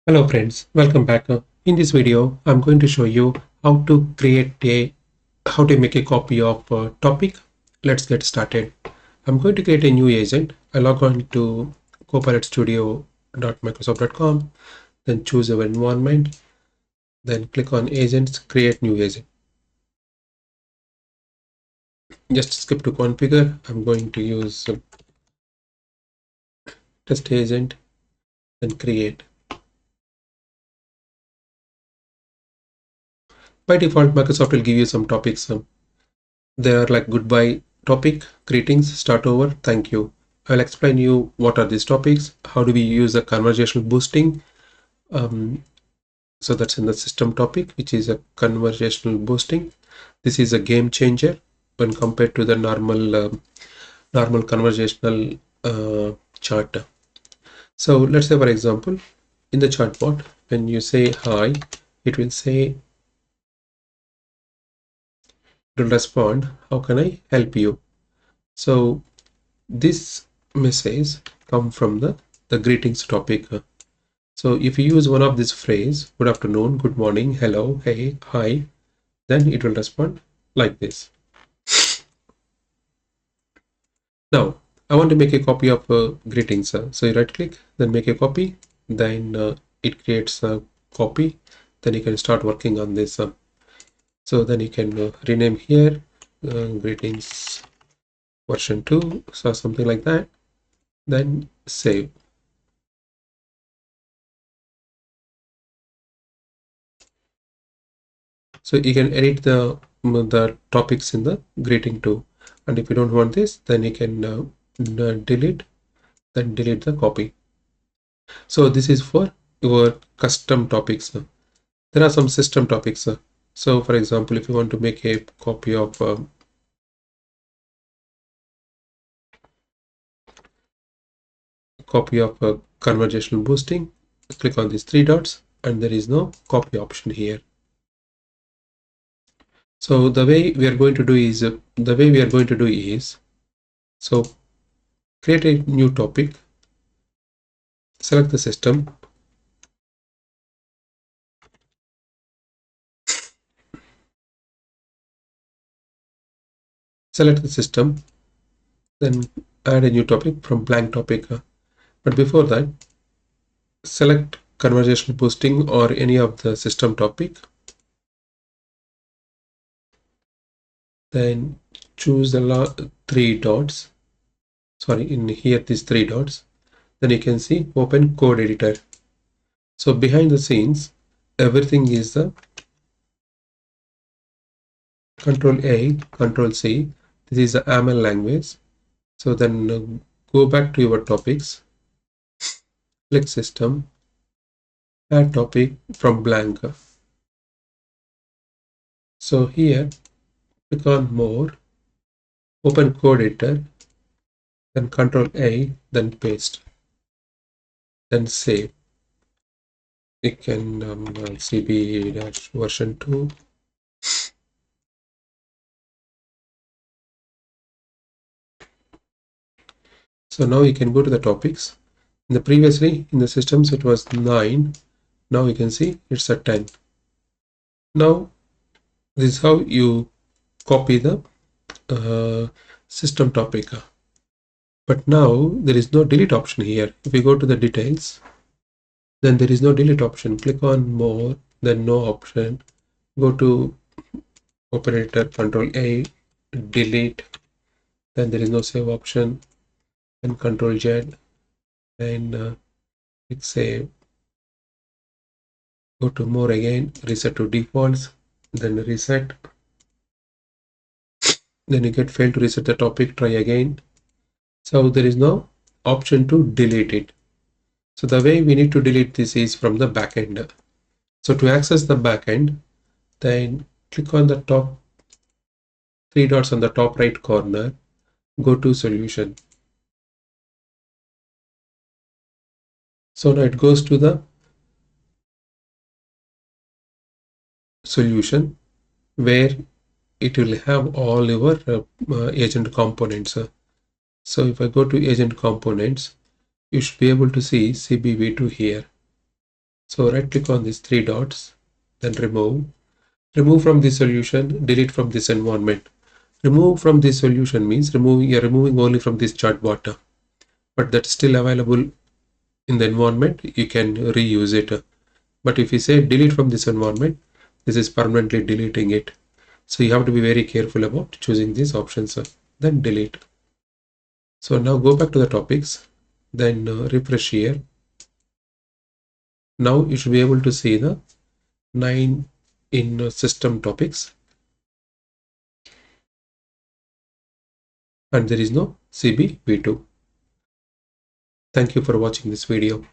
Hello friends, welcome back. In this video, I'm going to show you how to make a copy of a topic. Let's get started. I'm going to create a new agent. I log on to copilotstudio.microsoft.com, then choose your environment, then click on agents, create new agent. Just skip to configure. I'm going to use test agent and create. By default, Microsoft will give you some topics. They are like goodbye topic, greetings, start over, thank you. I'll explain you what are these topics, how do we use the conversational boosting. So that's in the system topic, which is a conversational boosting. This is a game changer when compared to the normal conversational chat. So let's say, for example, in the chatbot, when you say hi, it will respond, how can I help you? So this message come from the greetings topic. So if you use one of this phrase, good afternoon, good morning, hello, hey, hi, then it will respond like this. Now I want to make a copy of greetings. So you right click, then make a copy, then it creates a copy. Then you can start working on this. So then you can rename here greetings version 2, so something like that, then save. So you can edit the topics in the greeting too. And if you don't want this, then you can delete the copy. So this is for your custom topics. There are some system topics. So for example, if you want to make a copy of conversational boosting, click on these three dots, and there is no copy option here. So the way we are going to do is so create a new topic, select the system, then add a new topic from blank topic. But before that, select conversational boosting or any of the system topic. Then choose the three dots. Sorry, in here these three dots. Then you can see open code editor. So behind the scenes, everything is the Control A, Control C. This is the AML language. So then go back to your topics, click system, add topic from blank. So here, click on more, open code editor, then Control A, then paste, then save. You can CB version 2. So now you can go to the topics. Previously in the systems it was 9. Now you can see it's at 10. Now this is how you copy the system topic. But now there is no delete option here. If you go to the details, then there is no delete option. Click on more, then no option. Go to operator, Control A, delete. Then there is no save option. And Control Z, and click save. Go to more again, reset to defaults, then reset. Then you get failed to reset the topic, try again. So there is no option to delete it. So the way we need to delete this is from the backend. So to access the backend, then click on the top three dots on the top right corner, go to solution. So now it goes to the solution where it will have all your agent components. So if I go to agent components, you should be able to see CBV2 here. So right click on these three dots, then remove from this solution, delete from this environment. Remove from this solution means you're removing only from this chatbot, but that's still available in the environment. You can reuse it. But if you say delete from this environment, this is permanently deleting it. So you have to be very careful about choosing these options. Then delete. So now go back to the topics, then refresh here. Now you should be able to see the 9 in system topics, and there is no CB V2. Thank you for watching this video.